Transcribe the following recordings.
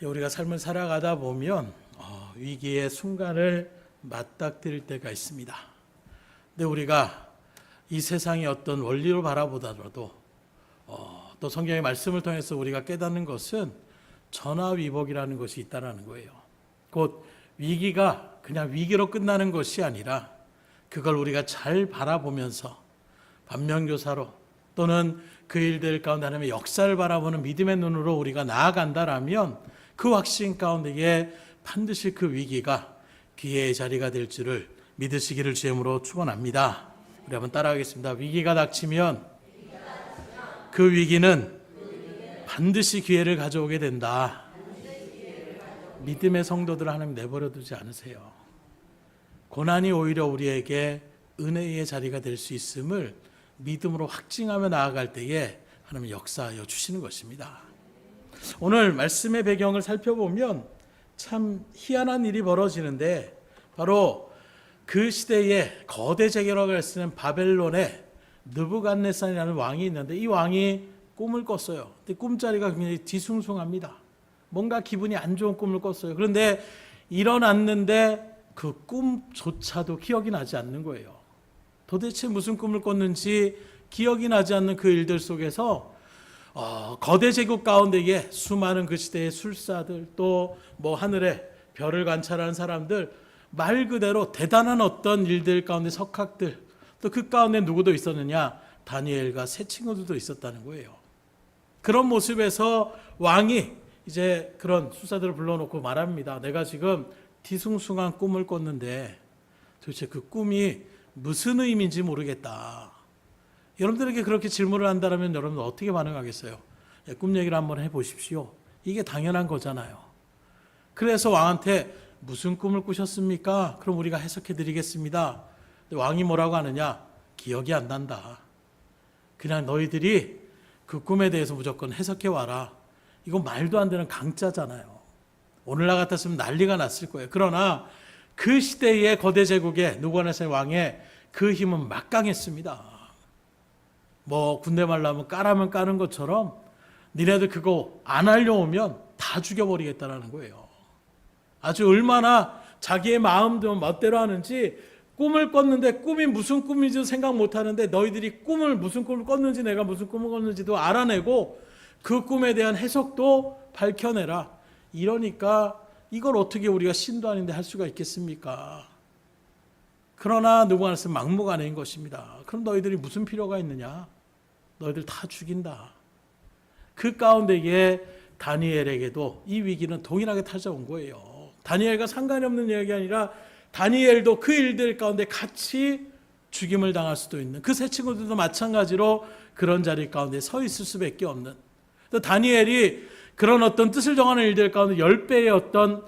우리가 삶을 살아가다 보면 위기의 순간을 맞닥뜨릴 때가 있습니다. 근데 우리가 이 세상의 어떤 원리로 바라보더라도 또 성경의 말씀을 통해서 우리가 깨닫는 것은 전화위복이라는 것이 있다는 거예요. 곧 위기가 그냥 위기로 끝나는 것이 아니라 그걸 우리가 잘 바라보면서 반면교사로 또는 그 일들 가운데 하나님의 역사를 바라보는 믿음의 눈으로 우리가 나아간다라면 그 확신 가운데에 반드시 그 위기가 기회의 자리가 될 줄을 믿으시기를 주님으로 축원합니다. 우리 한번 따라하겠습니다. 위기가 닥치면 그 위기는 반드시 기회를 가져오게 된다. 믿음의 성도들을 하나님 내버려 두지 않으세요. 고난이 오히려 우리에게 은혜의 자리가 될 수 있음을 믿음으로 확증하며 나아갈 때에 하나님 역사하여 주시는 것입니다. 오늘 말씀의 배경을 살펴보면 참 희한한 일이 벌어지는데 바로 그 시대에 거대 제국이라고 쓰는 바벨론에 느부갓네살이라는 왕이 있는데 이 왕이 꿈을 꿨어요. 근데 꿈자리가 굉장히 뒤숭숭합니다. 뭔가 기분이 안 좋은 꿈을 꿨어요. 그런데 일어났는데 그 꿈조차도 기억이 나지 않는 거예요. 도대체 무슨 꿈을 꿨는지 기억이 나지 않는 그 일들 속에서 거대 제국 가운데에 수많은 그 시대의 술사들 또 하늘에 별을 관찰하는 사람들 말 그대로 대단한 어떤 일들 가운데 석학들 또 그 가운데 누구도 있었느냐? 다니엘과 세 친구들도 있었다는 거예요. 그런 모습에서 왕이 이제 그런 술사들을 불러놓고 말합니다. 내가 지금 뒤숭숭한 꿈을 꿨는데 도대체 그 꿈이 무슨 의미인지 모르겠다. 여러분들에게 그렇게 질문을 한다면 여러분 어떻게 반응하겠어요? 꿈 얘기를 한번 해보십시오. 이게 당연한 거잖아요. 그래서 왕한테 무슨 꿈을 꾸셨습니까? 그럼 우리가 해석해 드리겠습니다. 왕이 뭐라고 하느냐? 기억이 안 난다. 그냥 너희들이 그 꿈에 대해서 무조건 해석해 와라. 이건 말도 안 되는 강짜잖아요. 오늘날 같았으면 난리가 났을 거예요. 그러나 그 시대의 거대 제국의 느부갓네살 왕의 그 힘은 막강했습니다. 군대 말라면 까라면 까는 것처럼 니네들 그거 안 하려오면 다 죽여버리겠다라는 거예요. 아주 얼마나 자기의 마음대로 멋대로 하는지 꿈을 꿨는데 꿈이 무슨 꿈인지도 생각 못하는데 너희들이 무슨 꿈을 꿨는지 내가 무슨 꿈을 꿨는지도 알아내고 그 꿈에 대한 해석도 밝혀내라. 이러니까 이걸 어떻게 우리가 신도 아닌데 할 수가 있겠습니까? 그러나 느부갓네살은 막무가내인 것입니다. 그럼 너희들이 무슨 필요가 있느냐? 너희들 다 죽인다. 그 가운데에 다니엘에게도 이 위기는 동일하게 찾아온 거예요. 다니엘과 상관이 없는 이야기가 아니라 다니엘도 그 일들 가운데 같이 죽임을 당할 수도 있는 그 세 친구들도 마찬가지로 그런 자리 가운데 서 있을 수밖에 없는 또 다니엘이 그런 어떤 뜻을 정하는 일들 가운데 10배의 어떤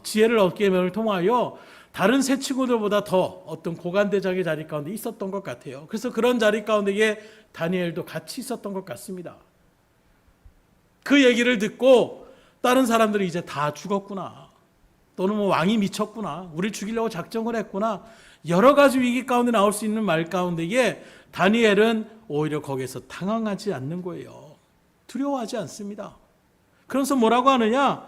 지혜를 얻기를 통하여 다른 세 친구들보다 더 어떤 고관대장의 자리 가운데 있었던 것 같아요. 그래서 그런 자리 가운데에 다니엘도 같이 있었던 것 같습니다. 그 얘기를 듣고 다른 사람들이 이제 다 죽었구나. 또는 왕이 미쳤구나. 우리를 죽이려고 작정을 했구나. 여러 가지 위기 가운데 나올 수 있는 말 가운데에 다니엘은 오히려 거기에서 당황하지 않는 거예요. 두려워하지 않습니다. 그래서 뭐라고 하느냐?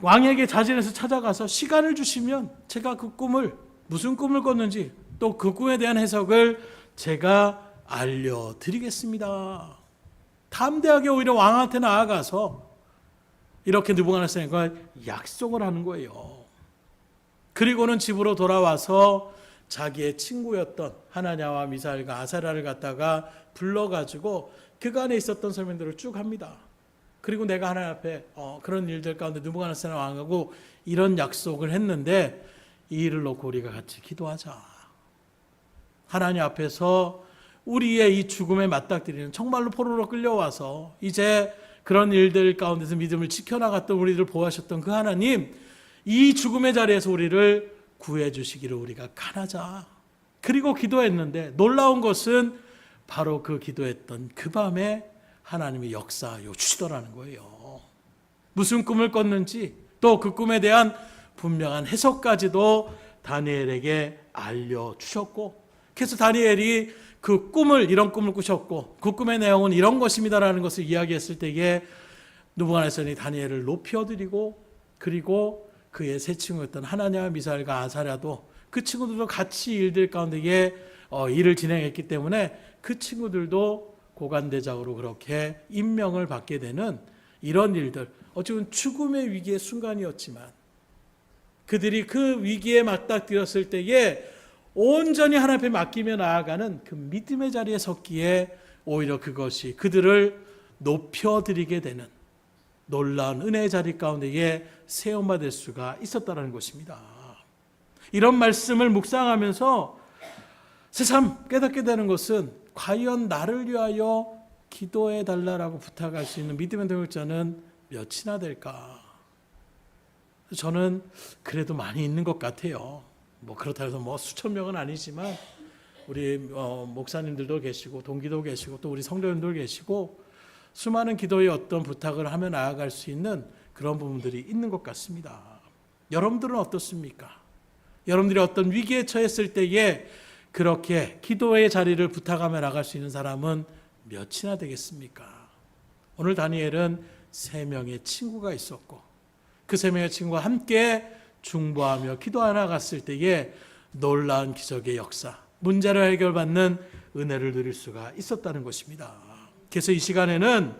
왕에게 자진해서 찾아가서 시간을 주시면 제가 그 꿈을 무슨 꿈을 꿨는지 또 그 꿈에 대한 해석을 제가 알려드리겠습니다. 담대하게 오히려 왕한테 나아가서 이렇게 느부갓네살과 약속을 하는 거예요. 그리고는 집으로 돌아와서 자기의 친구였던 하나냐와 미사엘과 아사랴를 갖다가 불러가지고 그간에 있었던 설명들을 쭉 합니다. 그리고 내가 하나님 앞에 그런 일들 가운데 느부갓네살 왕하고 이런 약속을 했는데 이 일을 놓고 우리가 같이 기도하자. 하나님 앞에서 우리의 이 죽음에 맞닥뜨리는 정말로 포로로 끌려와서 이제 그런 일들 가운데서 믿음을 지켜나갔던 우리들을 보호하셨던 그 하나님, 이 죽음의 자리에서 우리를 구해 주시기를 우리가 간하자. 그리고 기도했는데 놀라운 것은 바로 그 기도했던 그 밤에 하나님이 역사하여 주시더라는 거예요. 무슨 꿈을 꿨는지 또 그 꿈에 대한 분명한 해석까지도 다니엘에게 알려주셨고, 그래서 다니엘이 이런 꿈을 꾸셨고 그 꿈의 내용은 이런 것입니다라는 것을 이야기했을 때에 느부갓네살이 다니엘을 높여드리고 그리고 그의 세 친구였던 하나냐와 미사엘과 아사랴도 그 친구들도 같이 일들 가운데에 일을 진행했기 때문에 그 친구들도 고관대장으로 그렇게 임명을 받게 되는 이런 일들, 어쩌면 죽음의 위기의 순간이었지만 그들이 그 위기에 맞닥뜨렸을 때에 온전히 하나님 앞에 맡기며 나아가는 그 믿음의 자리에 섰기에 오히려 그것이 그들을 높여드리게 되는 놀라운 은혜의 자리 가운데에 세움받을 수가 있었다는 것입니다. 이런 말씀을 묵상하면서 새삼 깨닫게 되는 것은 과연 나를 위하여 기도해 달라라고 부탁할 수 있는 믿음의 동역자는 몇이나 될까? 저는 그래도 많이 있는 것 같아요. 그렇다고 해서 수천 명은 아니지만 우리 목사님들도 계시고 동기도 계시고 또 우리 성도님들 계시고 수많은 기도의 어떤 부탁을 하며 나아갈 수 있는 그런 부분들이 있는 것 같습니다. 여러분들은 어떻습니까? 여러분들이 어떤 위기에 처했을 때에 그렇게 기도의 자리를 부탁하며 나갈 수 있는 사람은 몇이나 되겠습니까? 오늘 다니엘은 3명의 친구가 있었고 그 3명의 친구와 함께 중보하며 기도하러 갔을 때에 놀라운 기적의 역사, 문제를 해결받는 은혜를 누릴 수가 있었다는 것입니다. 그래서 이 시간에는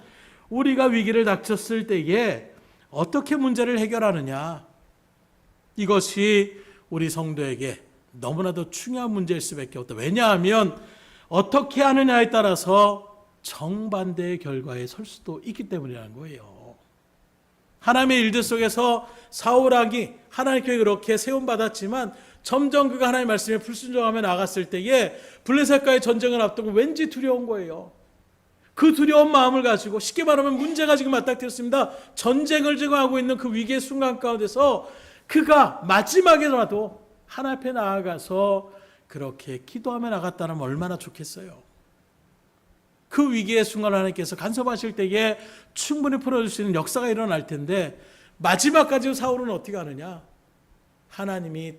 우리가 위기를 닥쳤을 때에 어떻게 문제를 해결하느냐, 이것이 우리 성도에게 너무나도 중요한 문제일 수밖에 없다. 왜냐하면 어떻게 하느냐에 따라서 정반대의 결과에 설 수도 있기 때문이라는 거예요. 하나님의 일들 속에서 사울왕이 하나님께 그렇게 세움받았지만 점점 그가 하나님의 말씀에 불순종하며 나갔을 때에 블레셋과의 전쟁을 앞두고 왠지 두려운 거예요. 그 두려운 마음을 가지고 쉽게 말하면 문제가 지금 맞닥뜨렸습니다. 전쟁을 지금 하고 있는 그 위기의 순간 가운데서 그가 마지막에라도 하나님 앞에 나아가서 그렇게 기도하며 나갔다면 얼마나 좋겠어요. 그 위기의 순간 하나님께서 간섭하실 때에 충분히 풀어줄 수 있는 역사가 일어날 텐데 마지막까지 사울은 어떻게 하느냐, 하나님이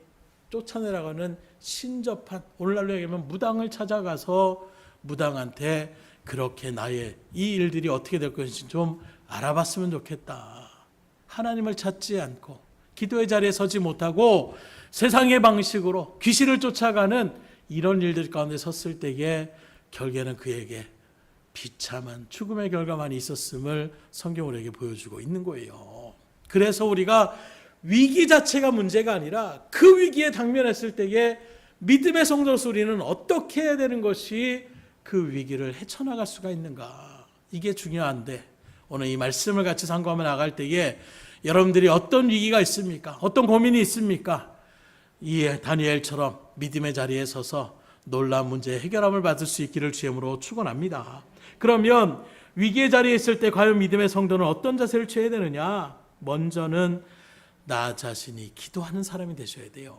쫓아내라가는 신접한, 오늘날로 얘기하면 무당을 찾아가서 무당한테 그렇게 나의 이 일들이 어떻게 될 것인지 좀 알아봤으면 좋겠다. 하나님을 찾지 않고 기도의 자리에 서지 못하고 세상의 방식으로 귀신을 쫓아가는 이런 일들 가운데 섰을 때에 결국에는 그에게 비참한 죽음의 결과만 있었음을 성경 우리에게 보여주고 있는 거예요. 그래서 우리가 위기 자체가 문제가 아니라 그 위기에 당면했을 때에 믿음의 성도로서 우리는 어떻게 해야 되는 것이 그 위기를 헤쳐나갈 수가 있는가, 이게 중요한데 오늘 이 말씀을 같이 상고하며 나갈 때에 여러분들이 어떤 위기가 있습니까? 어떤 고민이 있습니까? 이 다니엘처럼 믿음의 자리에 서서 놀라운 문제의 해결함을 받을 수 있기를 주님으로 축원합니다. 그러면 위기의 자리에 있을 때 과연 믿음의 성도는 어떤 자세를 취해야 되느냐? 먼저는 나 자신이 기도하는 사람이 되셔야 돼요.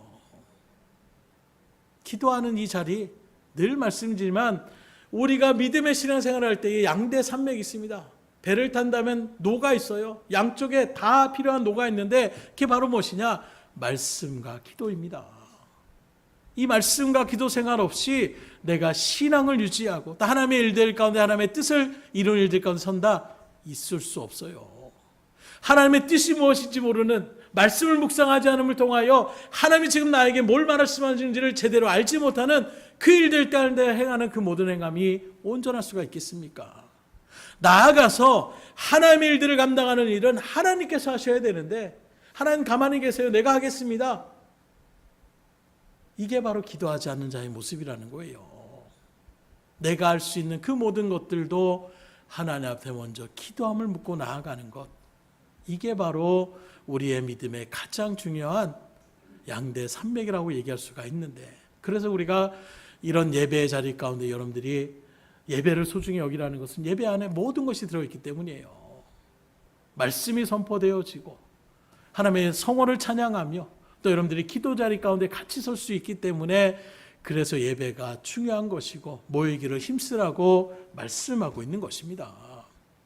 기도하는 이 자리, 늘 말씀드리지만 우리가 믿음의 신앙생활을 할 때에 양대 산맥이 있습니다. 배를 탄다면 노가 있어요. 양쪽에 다 필요한 노가 있는데 그게 바로 무엇이냐? 말씀과 기도입니다. 이 말씀과 기도 생활 없이 내가 신앙을 유지하고 또 하나님의 일들 가운데 하나님의 뜻을 이루는 일들 가운데 선다, 있을 수 없어요. 하나님의 뜻이 무엇인지 모르는, 말씀을 묵상하지 않음을 통하여 하나님이 지금 나에게 뭘 말씀하시는지를 제대로 알지 못하는 그 일들 가운데 행하는 그 모든 행함이 온전할 수가 있겠습니까? 나아가서 하나님의 일들을 감당하는 일은 하나님께서 하셔야 되는데 하나님 가만히 계세요, 내가 하겠습니다, 이게 바로 기도하지 않는 자의 모습이라는 거예요. 내가 할 수 있는 그 모든 것들도 하나님 앞에 먼저 기도함을 묻고 나아가는 것, 이게 바로 우리의 믿음의 가장 중요한 양대 산맥이라고 얘기할 수가 있는데, 그래서 우리가 이런 예배의 자리 가운데 여러분들이 예배를 소중히 여기라는 것은 예배 안에 모든 것이 들어있기 때문이에요. 말씀이 선포되어지고 하나님의 성원을 찬양하며 또 여러분들이 기도 자리 가운데 같이 설 수 있기 때문에 그래서 예배가 중요한 것이고 모이기를 힘쓰라고 말씀하고 있는 것입니다.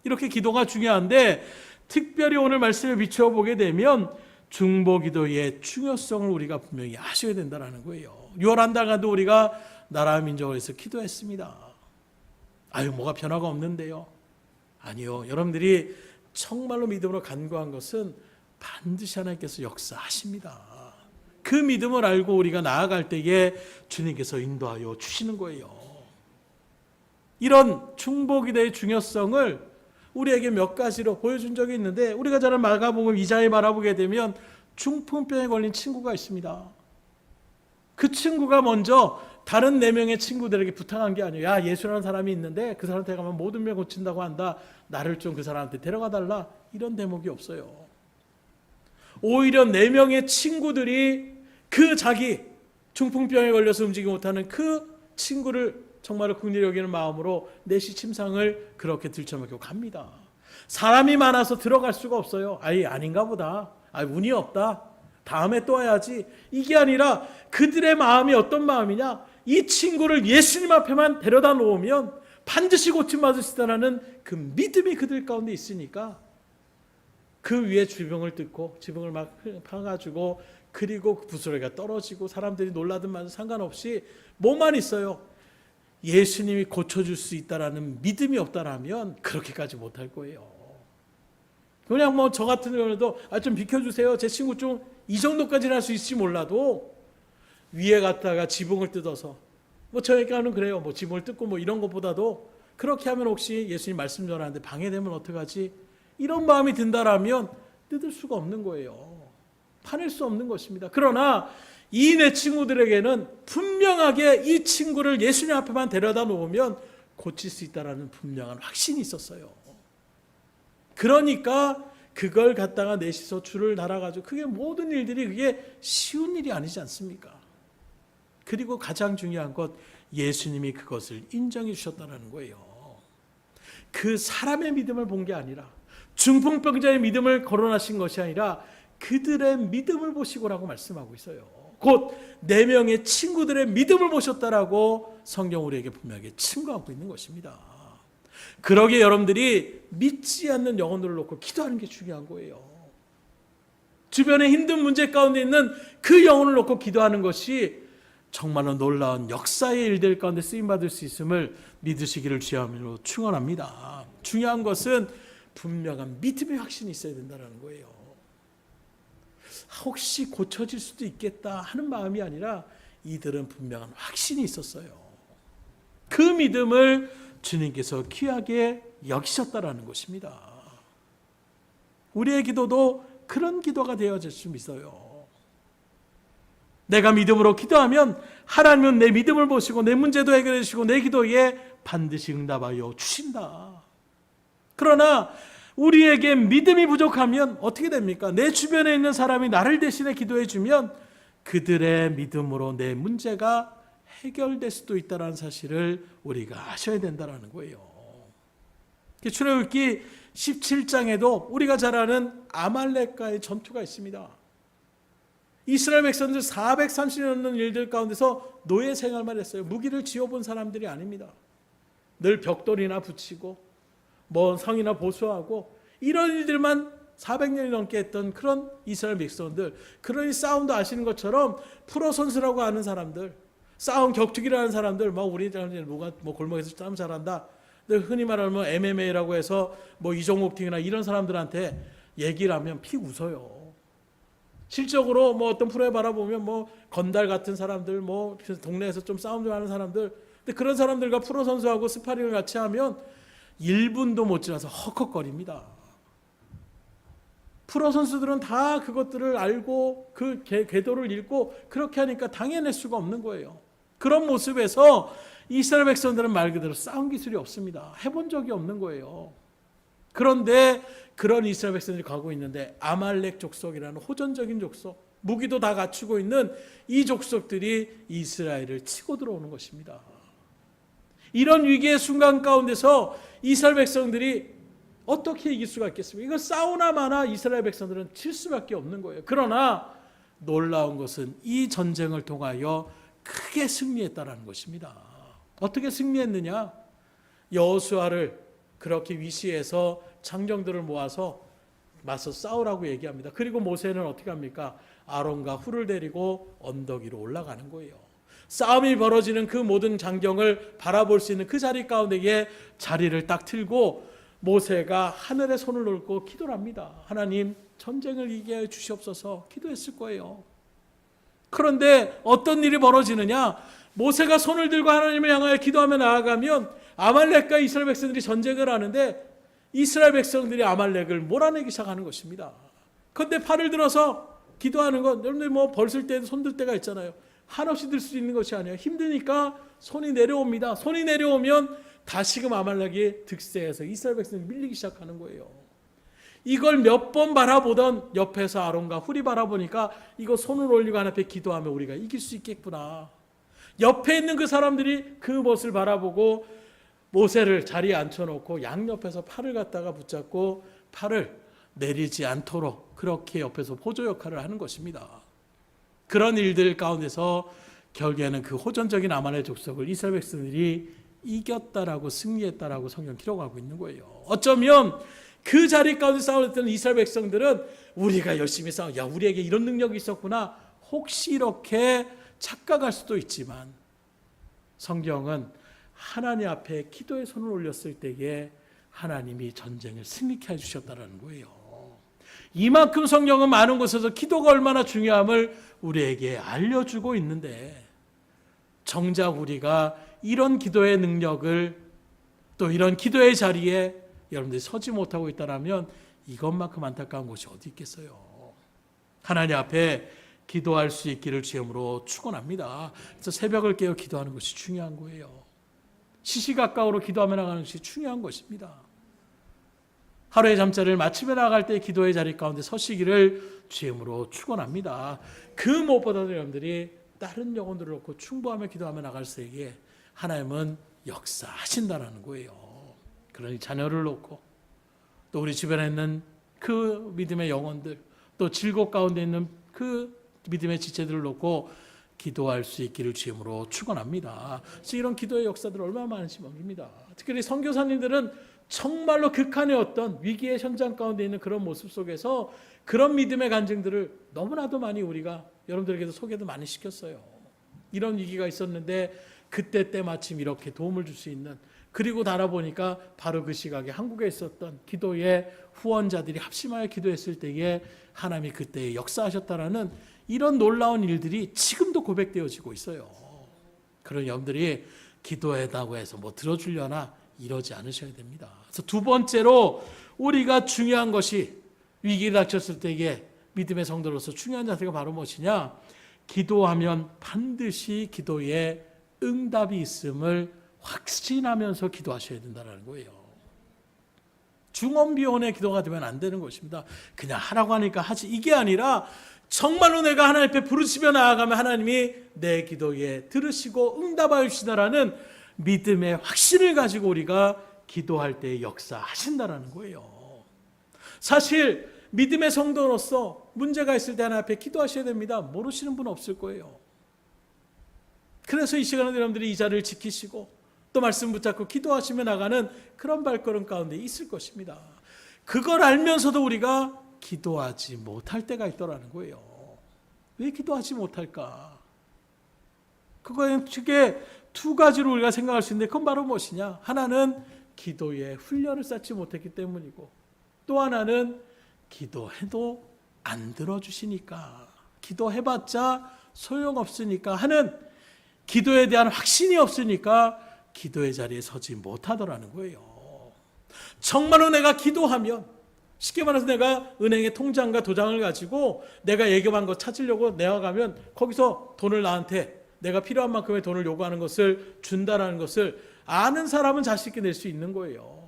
이렇게 기도가 중요한데 특별히 오늘 말씀에 비춰보게 되면 중보기도의 중요성을 우리가 분명히 아셔야 된다는 거예요. 6월 한 달간도 우리가 나라와 민족을 위해서 기도했습니다. 뭐가 변화가 없는데요? 아니요. 여러분들이 정말로 믿음으로 간구한 것은 반드시 하나님께서 역사하십니다. 그 믿음을 알고 우리가 나아갈 때에 주님께서 인도하여 주시는 거예요. 이런 중보기도의 중요성을 우리에게 몇 가지로 보여준 적이 있는데, 우리가 잘 아는 마가복음 2장에 바라보게 되면 중풍병에 걸린 친구가 있습니다. 그 친구가 먼저 다른 4명의 친구들에게 부탁한 게 아니에요. 야, 예수라는 사람이 있는데 그 사람한테 가면 모든 병 고친다고 한다. 나를 좀 그 사람한테 데려가 달라. 이런 대목이 없어요. 오히려 4명의 친구들이 그 자기 중풍병에 걸려서 움직이지 못하는 그 친구를 정말 긍휼히 여기는 마음으로 내시 침상을 그렇게 들쳐먹고 갑니다. 사람이 많아서 들어갈 수가 없어요. 아이, 아닌가 보다. 운이 없다. 다음에 또 와야지. 이게 아니라 그들의 마음이 어떤 마음이냐? 이 친구를 예수님 앞에만 데려다 놓으면 반드시 고침받을 수 있다는 그 믿음이 그들 가운데 있으니까 그 위에 지붕을 뜯고 지붕을 막 파가지고, 그리고 그 부스러기가 떨어지고 사람들이 놀라든 말든 상관없이 뭐만 있어요. 예수님이 고쳐줄 수 있다라는 믿음이 없다라면 그렇게까지 못할 거예요. 그냥 뭐 저 같은 경우도 좀 비켜주세요. 제 친구 좀 이 정도까지는 할 수 있을지 몰라도 위에 갔다가 지붕을 뜯어서, 뭐 저희가는 그래요. 뭐 지붕을 뜯고 뭐 이런 것보다도 그렇게 하면 혹시 예수님 말씀 전하는데 방해되면 어떡하지? 이런 마음이 든다라면 뜯을 수가 없는 거예요. 파낼 수 없는 것입니다. 그러나 이 내 친구들에게는 분명하게 이 친구를 예수님 앞에만 데려다 놓으면 고칠 수 있다는 분명한 확신이 있었어요. 그러니까 그걸 갖다가 넷이서 줄을 달아가지고, 그게 모든 일들이 그게 쉬운 일이 아니지 않습니까? 그리고 가장 중요한 것, 예수님이 그것을 인정해 주셨다는 거예요. 그 사람의 믿음을 본 게 아니라, 중풍병자의 믿음을 거론하신 것이 아니라 그들의 믿음을 보시고라고 말씀하고 있어요. 곧 4명의 친구들의 믿음을 보셨다라고 성경 우리에게 분명하게 증거하고 있는 것입니다. 그러기에 여러분들이 믿지 않는 영혼들을 놓고 기도하는 게 중요한 거예요. 주변에 힘든 문제 가운데 있는 그 영혼을 놓고 기도하는 것이 정말로 놀라운 역사의 일들 가운데 쓰임받을 수 있음을 믿으시기를 주야로 축원합니다. 중요한 것은 분명한 믿음의 확신이 있어야 된다는 거예요. 혹시 고쳐질 수도 있겠다 하는 마음이 아니라 이들은 분명한 확신이 있었어요. 그 믿음을 주님께서 귀하게 여기셨다라는 것입니다. 우리의 기도도 그런 기도가 되어질 수 있어요. 내가 믿음으로 기도하면 하나님은 내 믿음을 보시고 내 문제도 해결해 주시고 내 기도에 반드시 응답하여 주신다. 그러나 우리에게 믿음이 부족하면 어떻게 됩니까? 내 주변에 있는 사람이 나를 대신해 기도해 주면 그들의 믿음으로 내 문제가 해결될 수도 있다는 사실을 우리가 아셔야 된다는 거예요. 출애굽기 17장에도 우리가 잘 아는 아말렉과의 전투가 있습니다. 이스라엘 백성들 430년 넘는 일들 가운데서 노예 생활만 했어요. 무기를 쥐어본 사람들이 아닙니다. 늘 벽돌이나 붙이고 뭐 성이나 보수하고 이런 일들만 400년이 넘게 했던 그런 이스라엘 백성들, 그러니 싸움도 아시는 것처럼 프로 선수라고 하는 사람들, 싸움 격투기라는 사람들, 막 우리들은 누가 뭐 골목에서 싸움 잘한다. 흔히 말하는 뭐 MMA라고 해서 뭐 이종목 팀이나 이런 사람들한테 얘기를 하면 피 웃어요. 실적으로 뭐 어떤 프로에 바라보면 뭐 건달 같은 사람들, 뭐 동네에서 좀 싸움 좀 하는 사람들, 근데 그런 사람들과 프로 선수하고 스파링을 같이 하면 1분도 못 지나서 헉헉거립니다. 프로 선수들은 다 그것들을 알고 그 궤도를 읽고 그렇게 하니까 당해낼 수가 없는 거예요. 그런 모습에서 이스라엘 백성들은 말 그대로 싸움 기술이 없습니다. 해본 적이 없는 거예요. 그런데 그런 이스라엘 백성들이 가고 있는데 아말렉 족속이라는 호전적인 족속, 무기도 다 갖추고 있는 이 족속들이 이스라엘을 치고 들어오는 것입니다. 이런 위기의 순간 가운데서 이스라엘 백성들이 어떻게 이길 수가 있겠습니까? 이거 싸우나 마나 이스라엘 백성들은 칠 수밖에 없는 거예요. 그러나 놀라운 것은 이 전쟁을 통하여 크게 승리했다는 것입니다. 어떻게 승리했느냐? 여호수아를 그렇게 위시해서 장정들을 모아서 맞서 싸우라고 얘기합니다. 그리고 모세는 어떻게 합니까? 아론과 훌을 데리고 언덕 위로 올라가는 거예요. 싸움이 벌어지는 그 모든 장경을 바라볼 수 있는 그 자리 가운데에 자리를 딱 틀고 모세가 하늘에 손을 놓고 기도를 합니다. 하나님, 전쟁을 이기게 해 주시옵소서 기도했을 거예요. 그런데 어떤 일이 벌어지느냐? 모세가 손을 들고 하나님을 향하여 기도하며 나아가면 아말렉과 이스라엘 백성들이 전쟁을 하는데 이스라엘 백성들이 아말렉을 몰아내기 시작하는 것입니다. 그런데 팔을 들어서 기도하는 건 여러분들 뭐 벌쓸 때도 손 들 때가 있잖아요. 한없이 들 수 있는 것이 아니에요. 힘드니까 손이 내려옵니다. 손이 내려오면 다시금 아말렉이 득세해서 이스라엘 백성들이 밀리기 시작하는 거예요. 이걸 몇 번 바라보던 옆에서 아론과 훌이 바라보니까 이거 손을 올리고 하나님 앞에 기도하면 우리가 이길 수 있겠구나. 옆에 있는 그 사람들이 그 모습을 바라보고 모세를 자리에 앉혀놓고 양옆에서 팔을 갖다가 붙잡고 팔을 내리지 않도록 그렇게 옆에서 보조 역할을 하는 것입니다. 그런 일들 가운데서 결국에는 그 호전적인 아말렉 족속을 이스라엘 백성들이 이겼다라고 승리했다라고 성경 기록하고 있는 거예요. 어쩌면 그 자리 가운데 싸웠던 이스라엘 백성들은 우리가 열심히 싸워, 야 우리에게 이런 능력이 있었구나 혹시 이렇게 착각할 수도 있지만 성경은 하나님 앞에 기도의 손을 올렸을 때에 하나님이 전쟁을 승리케 해주셨다는 거예요. 이만큼 성경은 많은 곳에서 기도가 얼마나 중요함을 우리에게 알려주고 있는데 정작 우리가 이런 기도의 능력을 또 이런 기도의 자리에 여러분들이 서지 못하고 있다면 이것만큼 안타까운 곳이 어디 있겠어요. 하나님 앞에 기도할 수 있기를 주님으로 축원합니다. 그래서 새벽을 깨어 기도하는 것이 중요한 거예요. 시시각각으로 기도하며 나가는 것이 중요한 것입니다. 하루의 잠자리를 마치며 나갈 때 기도의 자리 가운데 서시기를 주님으로 축원합니다. 그 무엇보다도 여러분들이 다른 영혼들을 놓고 충보하며 기도하며 나갈 때에 하나님은 역사하신다는 거예요. 그러니 자녀를 놓고 또 우리 주변에 있는 그 믿음의 영혼들 또 질곡 가운데 있는 그 믿음의 지체들을 놓고 기도할 수 있기를 주님으로 축원합니다. 그래서 이런 기도의 역사들 얼마나 많은지 모릅니다. 특히 선교사님들은 정말로 극한의 어떤 위기의 현장 가운데 있는 그런 모습 속에서 그런 믿음의 간증들을 너무나도 많이 우리가 여러분들에게도 소개도 많이 시켰어요. 이런 위기가 있었는데 그때 때마침 이렇게 도움을 줄 수 있는 그리고 달아보니까 바로 그 시각에 한국에 있었던 기도의 후원자들이 합심하여 기도했을 때에 하나님이 그때 역사하셨다라는 이런 놀라운 일들이 지금도 고백되어지고 있어요. 그런 여러분들이 기도했다고 해서 뭐 들어주려나 이러지 않으셔야 됩니다. 그래서 두 번째로 우리가 중요한 것이 위기를 닥쳤을 때에 믿음의 성도로서 중요한 자세가 바로 무엇이냐? 기도하면 반드시 기도에 응답이 있음을 확신하면서 기도하셔야 된다는 거예요. 중언비언의 기도가 되면 안 되는 것입니다. 그냥 하라고 하니까 하지 이게 아니라 정말로 내가 하나님 앞에 부르시며 나아가면 하나님이 내 기도에 들으시고 응답하여 주시다라는 믿음의 확신을 가지고 우리가 기도할 때 역사하신다라는 거예요. 사실 믿음의 성도로서 문제가 있을 때 하나님 앞에 기도하셔야 됩니다. 모르시는 분 없을 거예요. 그래서 이 시간에 여러분들이 이 자리를 지키시고 또 말씀 붙잡고 기도하시며 나가는 그런 발걸음 가운데 있을 것입니다. 그걸 알면서도 우리가 기도하지 못할 때가 있더라는 거예요. 왜 기도하지 못할까? 그거에 크게 두 가지로 우리가 생각할 수 있는데 그건 바로 무엇이냐? 하나는 기도에 훈련을 쌓지 못했기 때문이고 또 하나는 기도해도 안 들어주시니까 기도해봤자 소용없으니까 하는 기도에 대한 확신이 없으니까 기도의 자리에 서지 못하더라는 거예요. 정말로 내가 기도하면 쉽게 말해서 내가 은행에 통장과 도장을 가지고 내가 예금한 거 찾으려고 내어가면 거기서 돈을 나한테 내가 필요한 만큼의 돈을 요구하는 것을 준다라는 것을 아는 사람은 자신 있게 낼 수 있는 거예요.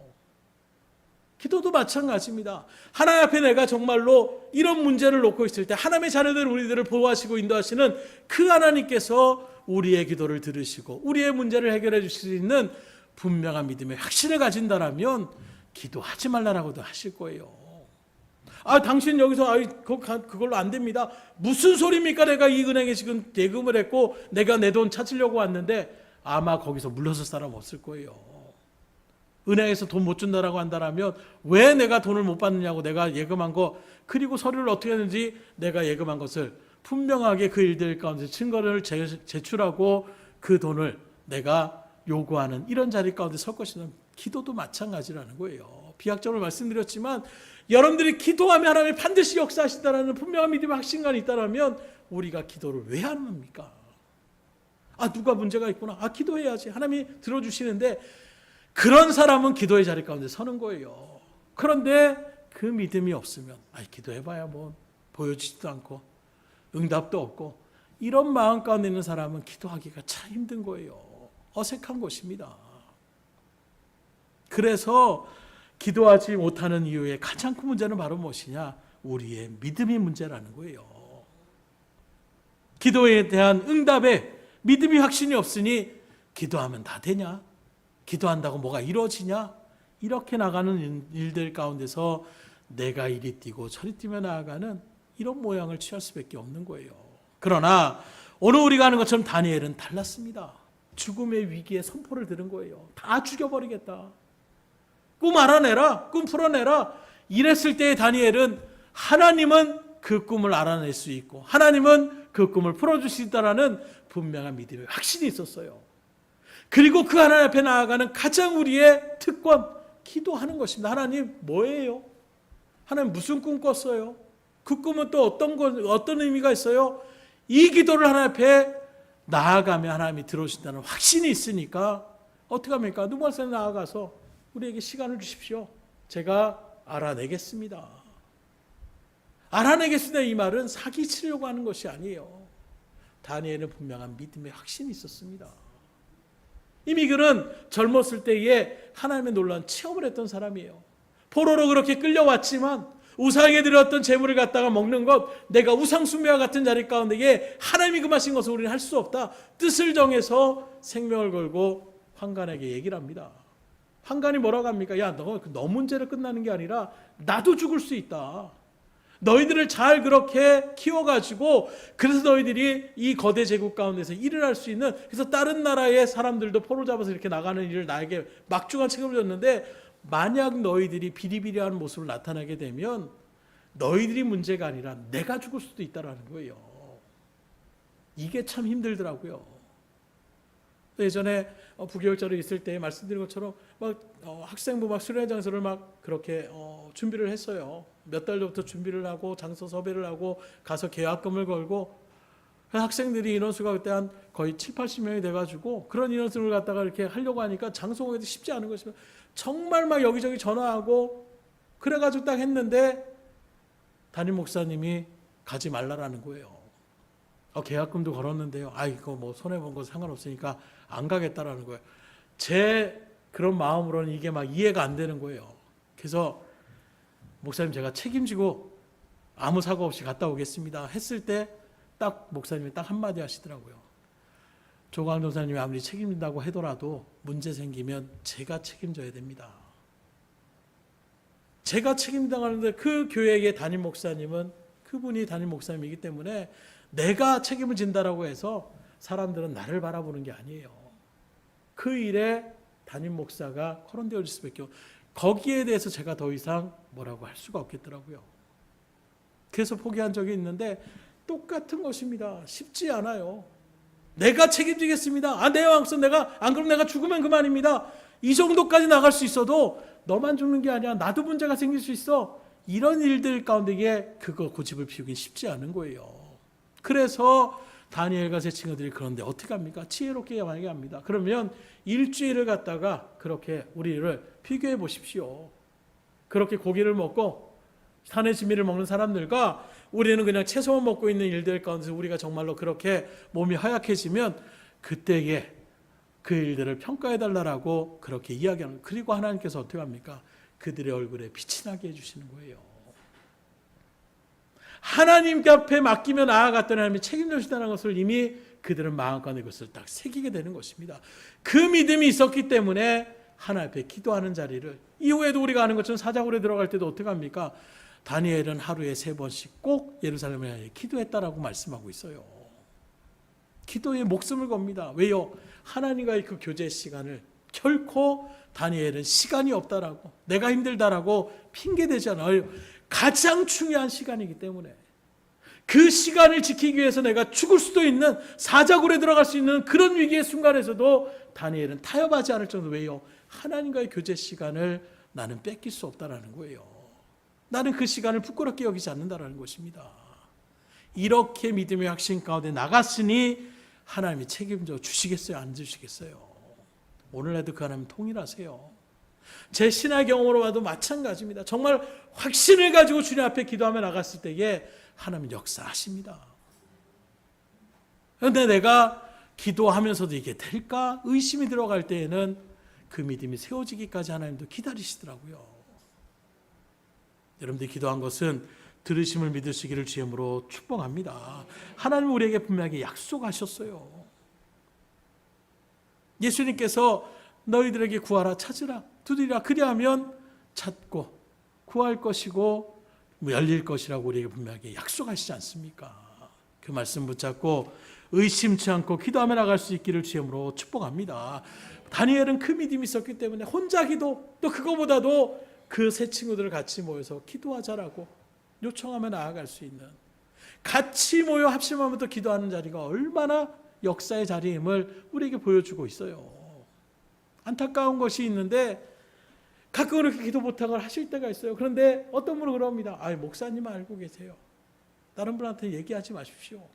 기도도 마찬가지입니다. 하나님 앞에 내가 정말로 이런 문제를 놓고 있을 때 하나님의 자녀들 우리들을 보호하시고 인도하시는 그 하나님께서 우리의 기도를 들으시고 우리의 문제를 해결해 주실 수 있는 분명한 믿음의 확신을 가진다라면 기도하지 말라라고도 하실 거예요. 아, 당신 여기서 그걸로 안 됩니다. 무슨 소리입니까? 내가 이 은행에 지금 예금을 했고 내가 내 돈 찾으려고 왔는데 아마 거기서 물러설 사람 없을 거예요. 은행에서 돈 못 준다라고 한다라면 왜 내가 돈을 못 받느냐고 내가 예금한 거 그리고 서류를 어떻게 하는지 내가 예금한 것을 분명하게 그 일들 가운데 증거를 제출하고 그 돈을 내가 요구하는 이런 자리 가운데 설 것이는 기도도 마찬가지라는 거예요. 비약적으로 말씀드렸지만 여러분들이 기도하면 하나님이 반드시 역사하신다는 분명한 믿음의 확신감이 있다면 우리가 기도를 왜 안 합니까? 누가 문제가 있구나. 기도해야지. 하나님이 들어주시는데 그런 사람은 기도의 자리 가운데 서는 거예요. 그런데 그 믿음이 없으면 기도해봐야 뭐 보여지지도 않고 응답도 없고 이런 마음 가운데 있는 사람은 기도하기가 참 힘든 거예요. 어색한 것입니다. 그래서 기도하지 못하는 이유의 가장 큰 문제는 바로 무엇이냐? 우리의 믿음이 문제라는 거예요. 기도에 대한 응답에 믿음이 확신이 없으니 기도하면 다 되냐? 기도한다고 뭐가 이루어지냐? 이렇게 나가는 일들 가운데서 내가 이리 뛰고 저리 뛰며 나아가는 이런 모양을 취할 수밖에 없는 거예요. 그러나 오늘 우리가 하는 것처럼 다니엘은 달랐습니다. 죽음의 위기에 선포를 들은 거예요. 다 죽여버리겠다. 꿈 알아내라. 꿈 풀어내라. 이랬을 때의 다니엘은 하나님은 그 꿈을 알아낼 수 있고 하나님은 그 꿈을 풀어주시다라는 분명한 믿음의 확신이 있었어요. 그리고 그 하나님 앞에 나아가는 가장 우리의 특권, 기도하는 것입니다. 하나님 뭐예요? 하나님 무슨 꿈 꿨어요? 그 꿈은 또 어떤 의미가 있어요? 이 기도를 하나님 앞에 나아가면 하나님이 들어오신다는 확신이 있으니까 어떻게 합니까? 누구한테 나아가서 우리에게 시간을 주십시오. 제가 알아내겠습니다. 알아내겠습니다. 이 말은 사기치려고 하는 것이 아니에요. 다니엘은 분명한 믿음의 확신이 있었습니다. 이미 그는 젊었을 때에 하나님의 놀라운 체험을 했던 사람이에요. 포로로 그렇게 끌려왔지만 우상에게 드렸던 재물을 갖다가 먹는 것, 내가 우상숭배와 같은 자리 가운데에 하나님이 금하신 것을 우리는 할 수 없다. 뜻을 정해서 생명을 걸고 환관에게 얘기를 합니다. 환관이 뭐라고 합니까? 야, 너 문제로 끝나는 게 아니라 나도 죽을 수 있다. 너희들을 잘 그렇게 키워가지고 그래서 너희들이 이 거대 제국 가운데서 일을 할 수 있는, 그래서 다른 나라의 사람들도 포로 잡아서 이렇게 나가는 일을 나에게 막중한 책임을 줬는데 만약 너희들이 비리비리한 모습을 나타나게 되면 너희들이 문제가 아니라 내가 죽을 수도 있다라는 거예요. 이게 참 힘들더라고요. 예전에 부교육자로 있을 때 말씀드린 것처럼 학생부 수련회 장소를 그렇게 준비를 했어요. 몇 달 전부터 준비를 하고 장소 섭외를 하고 가서 계약금을 걸고 학생들이 인원수가 그때 한 거의 70-80명이 돼가지고 그런 인원수를 갖다가 이렇게 하려고 하니까 장소가 쉽지 않은 것입니다. 정말 여기저기 전화하고 그래가지고 딱 했는데 담임 목사님이 가지 말라라는 거예요. 계약금도 걸었는데요. 이거 뭐 손해본 거 상관없으니까 안 가겠다라는 거예요. 제 그런 마음으로는 이게 이해가 안 되는 거예요. 그래서 목사님 제가 책임지고 아무 사고 없이 갔다 오겠습니다 했을 때 딱 목사님이 딱 한마디 하시더라고요. 조광 전사님이 아무리 책임진다고 하더라도 문제 생기면 제가 책임져야 됩니다. 제가 책임당하는데 그 교회의 담임 목사님은 그분이 담임 목사님이기 때문에 내가 책임을 진다라고 해서 사람들은 나를 바라보는 게 아니에요. 그 일에 담임 목사가 거론되어질 수밖에 없고 거기에 대해서 제가 더 이상 뭐라고 할 수가 없겠더라고요. 그래서 포기한 적이 있는데 똑같은 것입니다. 쉽지 않아요. 내가 책임지겠습니다. 내 왕선 안 그럼 내가 죽으면 그만입니다. 이 정도까지 나갈 수 있어도 너만 죽는 게 아니야. 나도 문제가 생길 수 있어. 이런 일들 가운데에 그거 고집을 피우긴 쉽지 않은 거예요. 그래서 다니엘과 제 친구들이 그런데 어떻게 합니까? 지혜롭게 만약에 합니다. 그러면 일주일을 갖다가 그렇게 우리를 비교해 보십시오. 그렇게 고기를 먹고 산의 지미를 먹는 사람들과 우리는 그냥 채소만 먹고 있는 일들 가운데서 우리가 정말로 그렇게 몸이 허약해지면 그때에 그 일들을 평가해 달라고 그렇게 이야기하는. 그리고 하나님께서 어떻게 합니까? 그들의 얼굴에 빛이 나게 해주시는 거예요. 하나님 앞에 맡기며 나아갔던 하나님이 책임져 주시다는 것을 이미 그들은 마음가운데 그것을 딱 새기게 되는 것입니다. 그 믿음이 있었기 때문에 하나님 앞에 기도하는 자리를, 이후에도 우리가 아는 것처럼 사자굴에 들어갈 때도 어떻게 합니까? 다니엘은 하루에 3번씩 꼭 예루살렘에 향해 기도했다라고 말씀하고 있어요. 기도에 목숨을 겁니다. 왜요? 하나님과의 그 교제 시간을 결코 다니엘은 시간이 없다라고, 내가 힘들다라고 핑계대지 않아요. 가장 중요한 시간이기 때문에 그 시간을 지키기 위해서 내가 죽을 수도 있는, 사자굴에 들어갈 수 있는 그런 위기의 순간에서도 다니엘은 타협하지 않을 정도. 왜요? 하나님과의 교제 시간을 나는 뺏길 수 없다라는 거예요. 나는 그 시간을 부끄럽게 여기지 않는다라는 것입니다. 이렇게 믿음의 확신 가운데 나갔으니 하나님이 책임져 주시겠어요? 안 주시겠어요? 오늘날도 그 하나님 통일하세요. 제 신앙 경험으로 봐도 마찬가지입니다. 정말 확신을 가지고 주님 앞에 기도하며 나갔을 때에 하나님은 역사하십니다. 그런데 내가 기도하면서도 이게 될까? 의심이 들어갈 때에는 그 믿음이 세워지기까지 하나님도 기다리시더라고요. 여러분들이 기도한 것은 들으심을 믿으시기를 주임으로 축복합니다. 하나님은 우리에게 분명하게 약속하셨어요. 예수님께서 너희들에게 구하라, 찾으라, 두드리라, 그리하면 찾고 구할 것이고 열릴 것이라고 우리에게 분명하게 약속하시지 않습니까? 그 말씀 붙잡고 의심치 않고 기도하며 나갈 수 있기를 주임으로 축복합니다. 다니엘은 그 믿음이 있었기 때문에 혼자 기도, 또 그거보다도 그 세 친구들을 같이 모여서 기도하자라고 요청하며 나아갈 수 있는, 같이 모여 합심하며 또 기도하는 자리가 얼마나 역사의 자리임을 우리에게 보여주고 있어요. 안타까운 것이 있는데 가끔 그렇게 기도 부탁을 하실 때가 있어요. 그런데 어떤 분은 그럽니다. 목사님 알고 계세요. 다른 분한테 얘기하지 마십시오.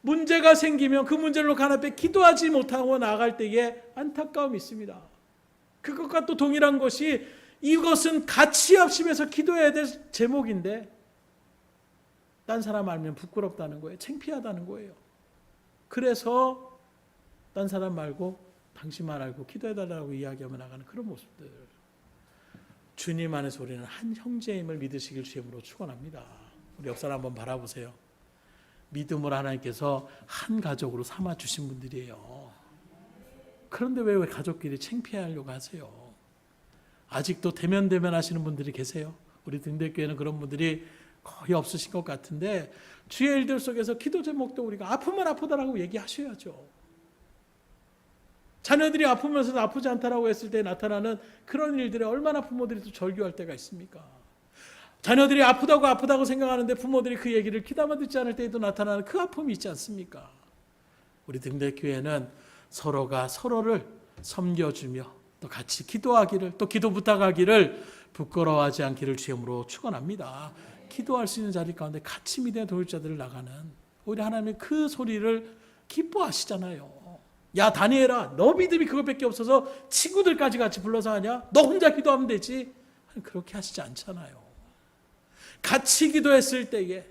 문제가 생기면 그 문제를 놓고 하나님 앞에 기도하지 못하고 나아갈 때에 안타까움이 있습니다. 그것과 또 동일한 것이, 이것은 같이 합심해서 기도해야 될 제목인데 딴 사람 알면 부끄럽다는 거예요. 창피하다는 거예요. 그래서 딴 사람 말고 당신만 알고 기도해달라고 이야기하며 나가는 그런 모습들. 주님 안에서 우리는 한 형제임을 믿으시길 주임으로 축원합니다. 우리 역사를 한번 바라보세요. 믿음으로 하나님께서 한 가족으로 삼아주신 분들이에요. 그런데 왜 가족끼리 창피하려고 하세요? 아직도 대면 하시는 분들이 계세요. 우리 등대교회는 그런 분들이 거의 없으신 것 같은데, 주의 일들 속에서 기도 제목도 우리가 아프면 아프다라고 얘기하셔야죠. 자녀들이 아프면서도 아프지 않다라고 했을 때 나타나는 그런 일들에 얼마나 부모들이 또 절규할 때가 있습니까? 자녀들이 아프다고 생각하는데 부모들이 그 얘기를 귀담아 듣지 않을 때에도 나타나는 그 아픔이 있지 않습니까? 우리 등대교회는 서로가 서로를 섬겨주며 또 같이 기도하기를, 또 기도 부탁하기를 부끄러워하지 않기를 주임으로 축원합니다. 기도할 수 있는 자리 가운데 같이 믿음의 도울자들을 나가는, 우리 하나님의 그 소리를 기뻐하시잖아요. 야 다니엘아, 너 믿음이 그것밖에 없어서 친구들까지 같이 불러서 하냐? 너 혼자 기도하면 되지. 그렇게 하시지 않잖아요. 같이 기도했을 때에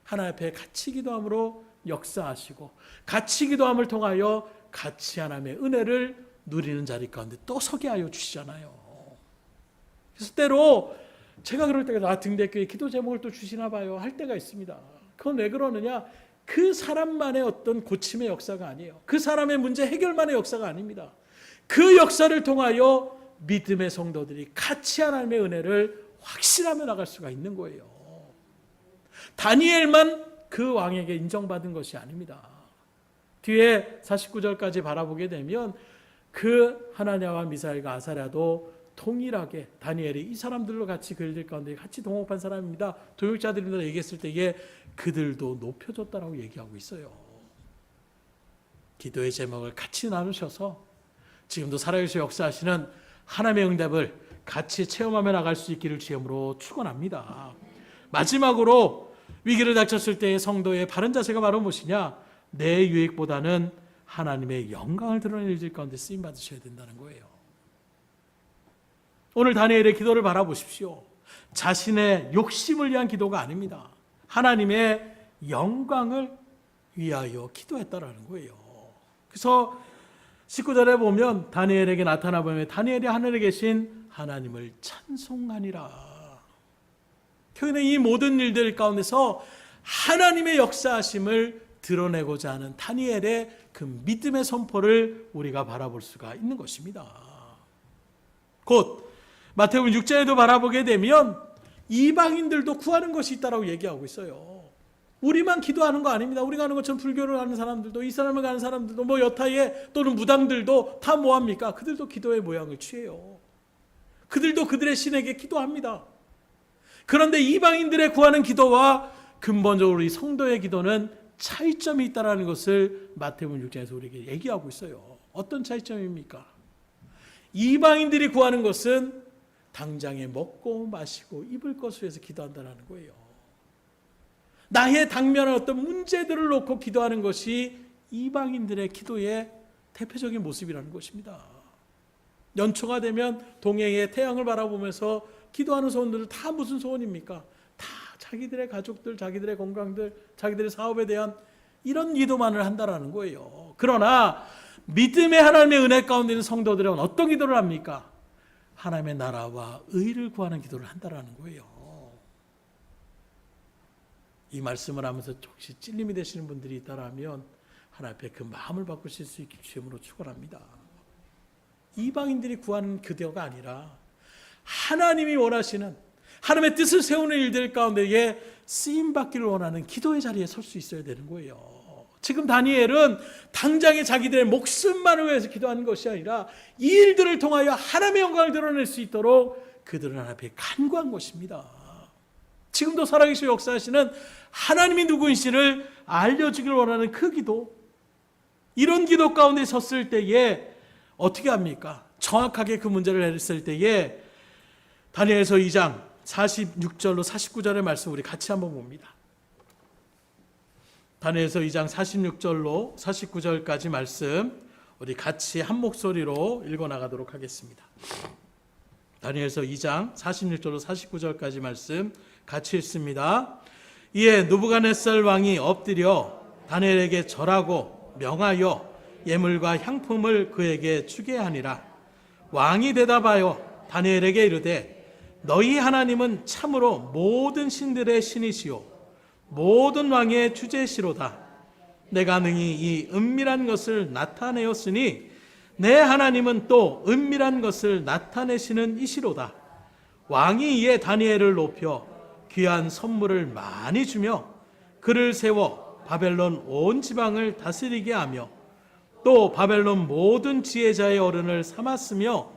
하나님 앞에 같이 기도함으로 역사하시고, 같이 기도함을 통하여 같이 하나님의 은혜를 누리는 자리 가운데 또 서게 하여 주시잖아요. 그래서 때로 제가 그럴 때가 등대교회 기도 제목을 또 주시나 봐요 할 때가 있습니다. 그건 왜 그러느냐? 그 사람만의 어떤 고침의 역사가 아니에요. 그 사람의 문제 해결만의 역사가 아닙니다. 그 역사를 통하여 믿음의 성도들이 같이 하나님의 은혜를 확신하며 나갈 수가 있는 거예요. 다니엘만 그 왕에게 인정받은 것이 아닙니다. 뒤에 49절까지 바라보게 되면 그 하나냐와 미사엘과 아사랴도 동일하게 다니엘이 이 사람들로 같이 그 일들 가운데 같이 동업한 사람입니다, 도역자들입니다 얘기했을 때에 그들도 높여줬다라고 얘기하고 있어요. 기도의 제목을 같이 나누셔서 지금도 살아계셔 역사하시는 하나님의 응답을 같이 체험하며 나갈 수 있기를 주임으로 축원합니다. 마지막으로 위기를 닥쳤을 때의 성도의 바른 자세가 바로 무엇이냐? 내 유익보다는 하나님의 영광을 드러낼 일 가운데 쓰임 받으셔야 된다는 거예요. 오늘 다니엘의 기도를 바라보십시오. 자신의 욕심을 위한 기도가 아닙니다. 하나님의 영광을 위하여 기도했다라는 거예요. 그래서 19절에 보면 다니엘에게 나타나 보면 다니엘이 하늘에 계신 하나님을 찬송하니라. 교회는 이 모든 일들 가운데서 하나님의 역사하심을 드러내고자 하는 다니엘의 그 믿음의 선포를 우리가 바라볼 수가 있는 것입니다. 곧 마태복음 6장에도 바라보게 되면 이방인들도 구하는 것이 있다라고 얘기하고 있어요. 우리만 기도하는 거 아닙니다. 우리가 하는 것처럼 불교를 하는 사람들도, 이슬람을 가는 사람들도, 뭐 여타의 또는 무당들도 다 뭐합니까? 그들도 기도의 모양을 취해요. 그들도 그들의 신에게 기도합니다. 그런데 이방인들의 구하는 기도와 근본적으로 이 성도의 기도는 차이점이 있다는 것을 마태복음 6장에서 우리에게 얘기하고 있어요. 어떤 차이점입니까? 이방인들이 구하는 것은 당장에 먹고 마시고 입을 것을 위해서 기도한다는 거예요. 나의 당면한 어떤 문제들을 놓고 기도하는 것이 이방인들의 기도의 대표적인 모습이라는 것입니다. 연초가 되면 동해의 태양을 바라보면서 기도하는 소원들은 다 무슨 소원입니까? 다 자기들의 가족들, 자기들의 건강들, 자기들의 사업에 대한 이런 기도만을 한다라는 거예요. 그러나 믿음의 하나님의 은혜 가운데 있는 성도들은 어떤 기도를 합니까? 하나님의 나라와 의를 구하는 기도를 한다라는 거예요. 이 말씀을 하면서 혹시 찔림이 되시는 분들이 있다라면 하나님 앞에 그 마음을 바꾸실 수 있길 주님으로 축원합니다. 이방인들이 구하는 기도가 아니라 하나님이 원하시는 하나님의 뜻을 세우는 일들 가운데에 쓰임받기를 원하는 기도의 자리에 설 수 있어야 되는 거예요. 지금 다니엘은 당장에 자기들의 목숨만을 위해서 기도하는 것이 아니라 이 일들을 통하여 하나님의 영광을 드러낼 수 있도록 그들은 하나님 앞에 간구한 것입니다. 지금도 살아계시고 역사하시는 하나님이 누구인지를 알려주기를 원하는 그 기도, 이런 기도 가운데 섰을 때에 어떻게 합니까? 정확하게 그 문제를 했을 때에 다니엘서 2장 46절로 49절의 말씀 우리 같이 한번 봅니다. 다니엘서 2장 46절로 49절까지 말씀 우리 같이 한 목소리로 읽어나가도록 하겠습니다. 다니엘서 2장 46절로 49절까지 말씀 같이 읽습니다. 이에 느부갓네살 왕이 엎드려 다니엘에게 절하고 명하여 예물과 향품을 그에게 주게 하니라. 왕이 대답하여 다니엘에게 이르되 너희 하나님은 참으로 모든 신들의 신이시오 모든 왕의 주제시로다. 내가 능히 이 은밀한 것을 나타내었으니 내 하나님은 또 은밀한 것을 나타내시는 이시로다. 왕이 이에 다니엘을 높여 귀한 선물을 많이 주며 그를 세워 바벨론 온 지방을 다스리게 하며 또 바벨론 모든 지혜자의 어른을 삼았으며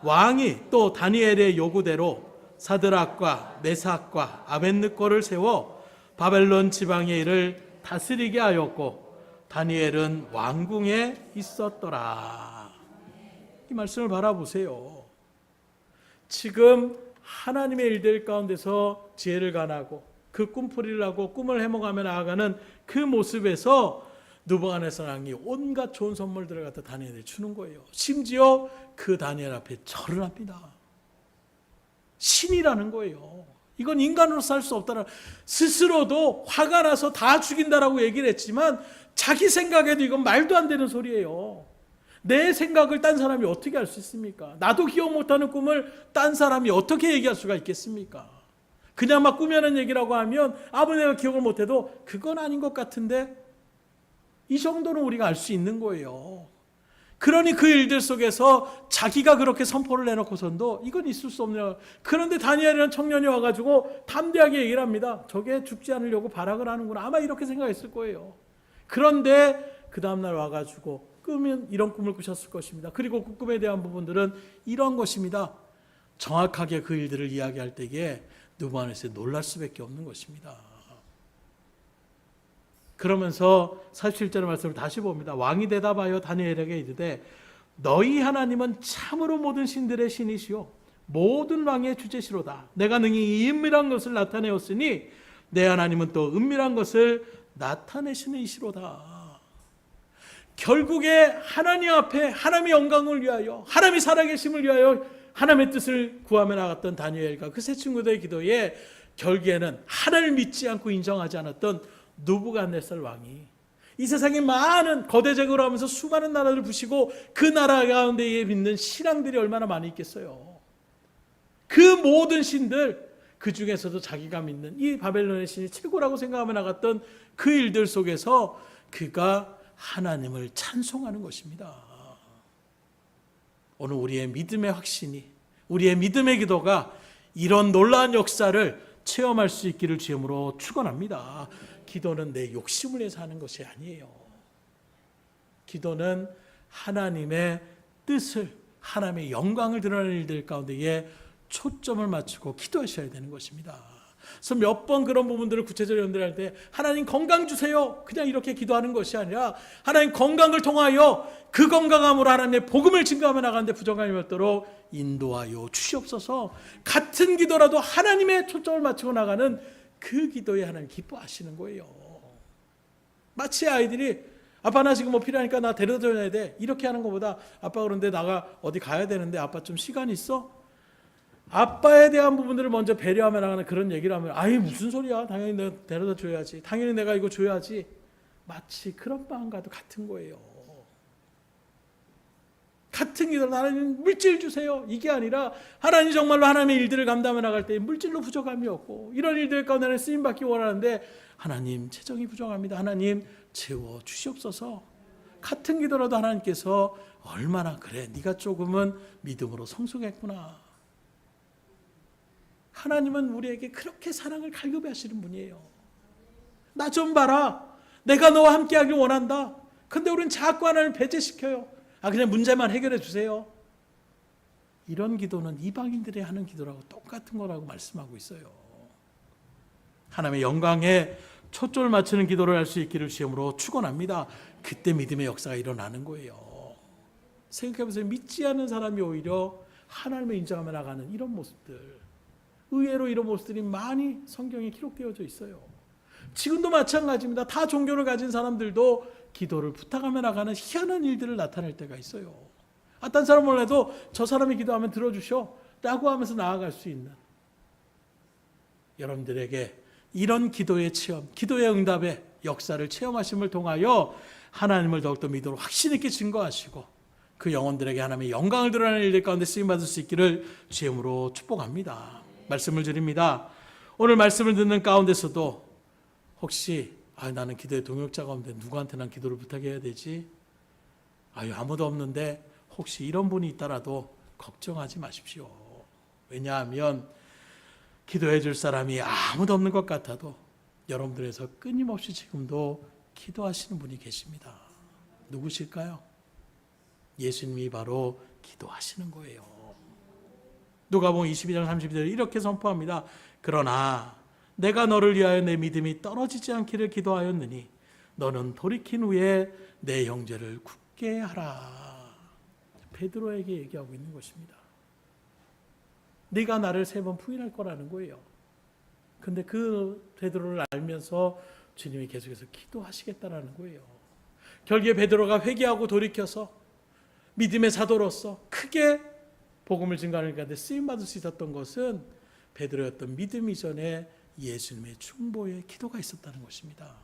왕이 또 다니엘의 요구대로 사드락과 메삭과 아벳느고를 세워 바벨론 지방의 일을 다스리게 하였고 다니엘은 왕궁에 있었더라. 이 말씀을 바라보세요. 지금 하나님의 일들 가운데서 지혜를 가나고 그 꿈풀이를 하고 꿈을 해먹으며 나아가는 그 모습에서 느부갓네살 왕이 온갖 좋은 선물들을 갖다 다니엘에 주는 거예요. 심지어 그 다니엘 앞에 절을 합니다. 신이라는 거예요. 이건 인간으로서 할 수 없다는, 스스로도 화가 나서 다 죽인다라고 얘기를 했지만 자기 생각에도 이건 말도 안 되는 소리예요. 내 생각을 딴 사람이 어떻게 할 수 있습니까? 나도 기억 못하는 꿈을 딴 사람이 어떻게 얘기할 수가 있겠습니까? 그냥 막 꾸며낸 얘기라고 하면 아무리 내가 기억을 못해도 그건 아닌 것 같은데, 이 정도는 우리가 알 수 있는 거예요. 그러니 그 일들 속에서 자기가 그렇게 선포를 해놓고선도 이건 있을 수 없네요. 그런데 다니엘이라는 청년이 와가지고 담대하게 얘기를 합니다. 저게 죽지 않으려고 발악을 하는구나. 아마 이렇게 생각했을 거예요. 그런데 그 다음날 와가지고 꾸면 이런 꿈을 꾸셨을 것입니다. 그리고 그 꿈에 대한 부분들은 이런 것입니다. 정확하게 그 일들을 이야기할 때에 느부갓네살이 놀랄 수밖에 없는 것입니다. 그러면서 47절의 말씀을 다시 봅니다. 왕이 대답하여 다니엘에게 이르되 너희 하나님은 참으로 모든 신들의 신이시오 모든 왕의 주제시로다. 내가 능히 이 은밀한 것을 나타내었으니 내 하나님은 또 은밀한 것을 나타내시는 이시로다. 결국에 하나님 앞에 하나님의 영광을 위하여, 하나님이 살아계심을 위하여 하나님의 뜻을 구하며 나갔던 다니엘과 그 세 친구들의 기도에 결국에는 하나님을 믿지 않고 인정하지 않았던 느부갓네살 왕이 이 세상에 많은 거대 제국을 하면서 수많은 나라를 부시고 그 나라 가운데에 믿는 신앙들이 얼마나 많이 있겠어요. 그 모든 신들, 그 중에서도 자기가 믿는 이 바벨론의 신이 최고라고 생각하며 나갔던 그 일들 속에서 그가 하나님을 찬송하는 것입니다. 오늘 우리의 믿음의 확신이, 우리의 믿음의 기도가 이런 놀라운 역사를 체험할 수 있기를 주님으로 축원합니다. 기도는 내 욕심을 위해서 하는 것이 아니에요. 기도는 하나님의 뜻을, 하나님의 영광을 드러내는 일들 가운데에 초점을 맞추고 기도하셔야 되는 것입니다. 그래서 몇 번 그런 부분들을 구체적으로 연결할 때 하나님 건강 주세요. 그냥 이렇게 기도하는 것이 아니라 하나님 건강을 통하여 그 건강함으로 하나님의 복음을 증거하며 나가는데 부족함이 없도록 인도하여 주시옵소서. 같은 기도라도 하나님의 초점을 맞추고 나가는 그 기도에 하나님 기뻐하시는 거예요. 마치 아이들이 아빠 나 지금 뭐 필요하니까 나 데려다 줘야 돼 이렇게 하는 것보다 아빠 그런데 나가 어디 가야 되는데 아빠 좀 시간 있어? 아빠에 대한 부분들을 먼저 배려하며 나가는 그런 얘기를 하면 아이 무슨 소리야, 당연히 내가 데려다 줘야지, 당연히 내가 이거 줘야지, 마치 그런 마음과도 같은 거예요. 같은 기도로 하나님 물질 주세요 이게 아니라 하나님 정말로 하나님의 일들을 감당해 나갈 때 물질로 부족함이 없고 이런 일들 가운데 쓰임받기 원하는데 하나님 재정이 부족합니다, 하나님 채워 주시옵소서. 같은 기도라도 하나님께서 얼마나 그래 네가 조금은 믿음으로 성숙했구나, 하나님은 우리에게 그렇게 사랑을 갈급해하시는 분이에요. 나 좀 봐라, 내가 너와 함께하길 원한다. 근데 우리는 자꾸 하나님을 배제시켜요. 그냥 문제만 해결해 주세요. 이런 기도는 이방인들이 하는 기도라고 똑같은 거라고 말씀하고 있어요. 하나님의 영광에 초점을 맞추는 기도를 할 수 있기를 주님으로 축원합니다. 그때 믿음의 역사가 일어나는 거예요. 생각해보세요. 믿지 않는 사람이 오히려 하나님을 인정하며 나가는 이런 모습들, 의외로 이런 모습들이 많이 성경에 기록되어져 있어요. 지금도 마찬가지입니다. 다 종교를 가진 사람들도 기도를 부탁하며 나가는 희한한 일들을 나타낼 때가 있어요. 딴 사람 몰라도 저 사람이 기도하면 들어주셔 라고 하면서 나아갈 수 있는, 여러분들에게 이런 기도의 체험, 기도의 응답의 역사를 체험하심을 통하여 하나님을 더욱더 믿음으로 확신 있게 증거하시고 그 영혼들에게 하나님의 영광을 드러내는 일들 가운데 쓰임받을 수 있기를 주님으로 축복합니다. 말씀을 드립니다. 오늘 말씀을 듣는 가운데서도 혹시 나는 기도의 동역자가 없는데 누구한테 난 기도를 부탁해야 되지? 아무도 없는데 혹시 이런 분이 있더라도 걱정하지 마십시오. 왜냐하면 기도해 줄 사람이 아무도 없는 것 같아도 여러분들에서 끊임없이 지금도 기도하시는 분이 계십니다. 누구실까요? 예수님이 바로 기도하시는 거예요. 누가복음 22장 32절에 이렇게 선포합니다. 그러나 내가 너를 위하여 내 믿음이 떨어지지 않기를 기도하였느니 너는 돌이킨 후에 내 형제를 굳게 하라. 베드로에게 얘기하고 있는 것입니다. 네가 나를 3번 부인할 거라는 거예요. 근데 그 베드로를 알면서 주님이 계속해서 기도하시겠다라는 거예요. 결국에 베드로가 회개하고 돌이켜서 믿음의 사도로서 크게 복음을 증거하는 가운데 쓰임받을 수 있었던 것은 베드로였던 믿음 이전에 예수님의 중보의 기도가 있었다는 것입니다.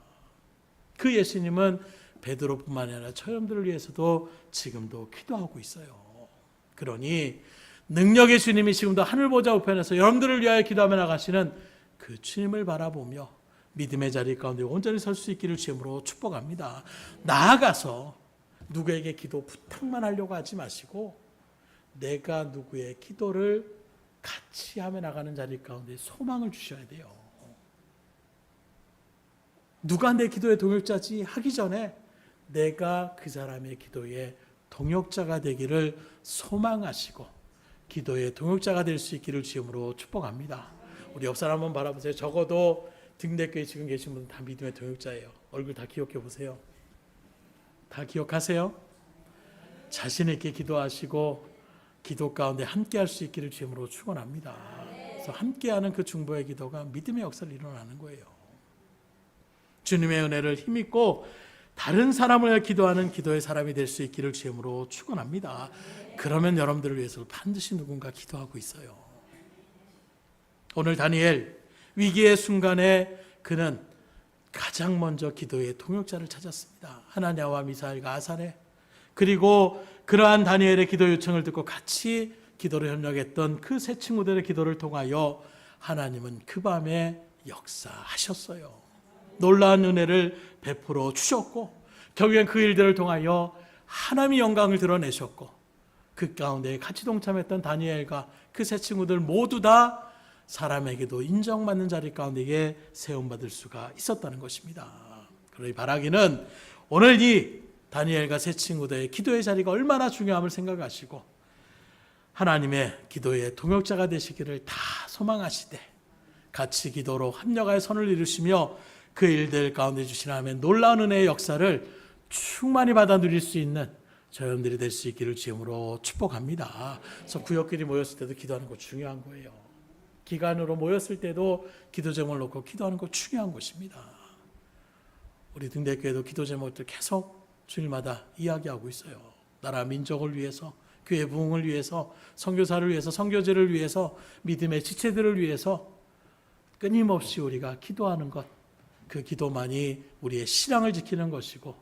그 예수님은 베드로뿐만 아니라 저여러분들을 위해서도 지금도 기도하고 있어요. 그러니 능력의 주님이 지금도 하늘 보좌 우편에서 여러분들을 위하여 기도하며 나가시는 그 주님을 바라보며 믿음의 자리 가운데 온전히 설 수 있기를 주님으로 축복합니다. 나아가서 누구에게 기도 부탁만 하려고 하지 마시고 내가 누구의 기도를 같이 하며 나가는 자리 가운데 소망을 주셔야 돼요. 누가 내 기도의 동역자지 하기 전에 내가 그 사람의 기도의 동역자가 되기를 소망하시고 기도의 동역자가 될 수 있기를 주님으로 축복합니다. 우리 옆 사람 한번 바라보세요. 적어도 등대교에 지금 계신 분은 다 믿음의 동역자예요. 얼굴 다 기억해 보세요. 다 기억하세요? 자신 있게 기도하시고 기도 가운데 함께할 수 있기를 주님으로 축원합니다. 그래서 함께하는 그 중보의 기도가 믿음의 역사를 일어나는 거예요. 주님의 은혜를 힘입고 다른 사람을 위해 기도하는 기도의 사람이 될 수 있기를 주님으로 축원합니다. 그러면 여러분들을 위해서 반드시 누군가 기도하고 있어요. 오늘 다니엘 위기의 순간에 그는 가장 먼저 기도의 동역자를 찾았습니다. 하나냐와 미사엘과 아사네, 그리고 그러한 다니엘의 기도 요청을 듣고 같이 기도를 협력했던 그 세 친구들의 기도를 통하여 하나님은 그 밤에 역사하셨어요. 놀라운 은혜를 베풀어 주셨고 결국엔 그 일들을 통하여 하나님의 영광을 드러내셨고 그 가운데 같이 동참했던 다니엘과 그 세 친구들 모두 다 사람에게도 인정받는 자리 가운데에 세움받을 수가 있었다는 것입니다. 그러니 바라기는 오늘 이 다니엘과 세 친구들의 기도의 자리가 얼마나 중요함을 생각하시고 하나님의 기도의 동역자가 되시기를 다 소망하시되 같이 기도로 합력하여 선을 이루시며 그 일들 가운데 주신 하나님의 놀라운 은혜의 역사를 충만히 받아 누릴 수 있는 저희들이 될 수 있기를 주님으로 축복합니다. 그래서 구역끼리 모였을 때도 기도하는 거 중요한 거예요. 기간으로 모였을 때도 기도 제목을 놓고 기도하는 거 중요한 것입니다. 우리 등대교회도 기도 제목들 계속 주일마다 이야기하고 있어요. 나라 민족을 위해서, 교회 부흥을 위해서, 선교사를 위해서, 선교제를 위해서, 믿음의 지체들을 위해서 끊임없이 우리가 기도하는 것, 그 기도만이 우리의 신앙을 지키는 것이고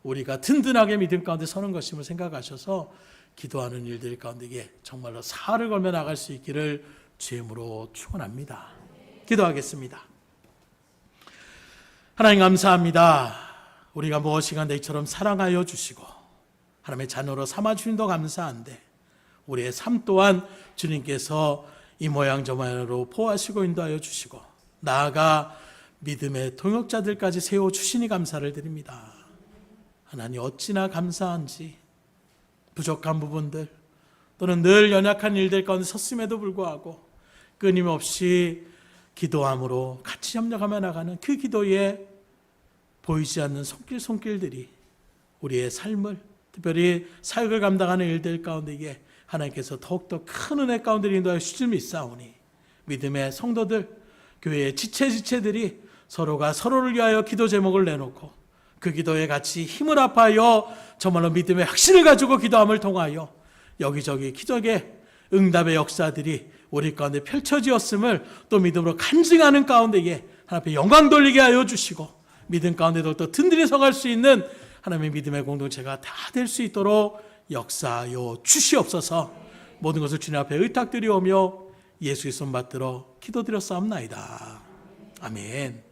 우리가 든든하게 믿음 가운데 서는 것임을 생각하셔서 기도하는 일들 가운데 정말로 사활을 걸며 나갈 수 있기를 주임으로 축원합니다. 기도하겠습니다. 하나님 감사합니다. 우리가 무엇이간다 이처럼 사랑하여 주시고 하나님의 자녀로 삼아주심도 감사한데 우리의 삶 또한 주님께서 이 모양 저 모양으로 보호하시고 인도하여 주시고 나아가 믿음의 동역자들까지 세워주시니 감사를 드립니다. 하나님 어찌나 감사한지 부족한 부분들 또는 늘 연약한 일들 가운데 섰음에도 불구하고 끊임없이 기도함으로 같이 협력하며 나가는 그 기도에 보이지 않는 손길들이 우리의 삶을 특별히 사역을 감당하는 일들 가운데 하나님께서 더욱더 큰 은혜 가운데 인도하여 주실 믿사오니 믿음의 성도들 교회의 지체들이 서로가 서로를 위하여 기도 제목을 내놓고 그 기도에 같이 힘을 합하여 정말로 믿음의 확신을 가지고 기도함을 통하여 여기저기 기적의 응답의 역사들이 우리 가운데 펼쳐지었음을 또 믿음으로 간증하는 가운데에 하나님께 영광 돌리게 하여 주시고 믿음 가운데도 또 든든히 서갈 수 있는 하나님의 믿음의 공동체가 다 될 수 있도록 역사하여 주시옵소서. 모든 것을 주님 앞에 의탁드리오며 예수의 손 받들어 기도드렸사옵나이다. 아멘.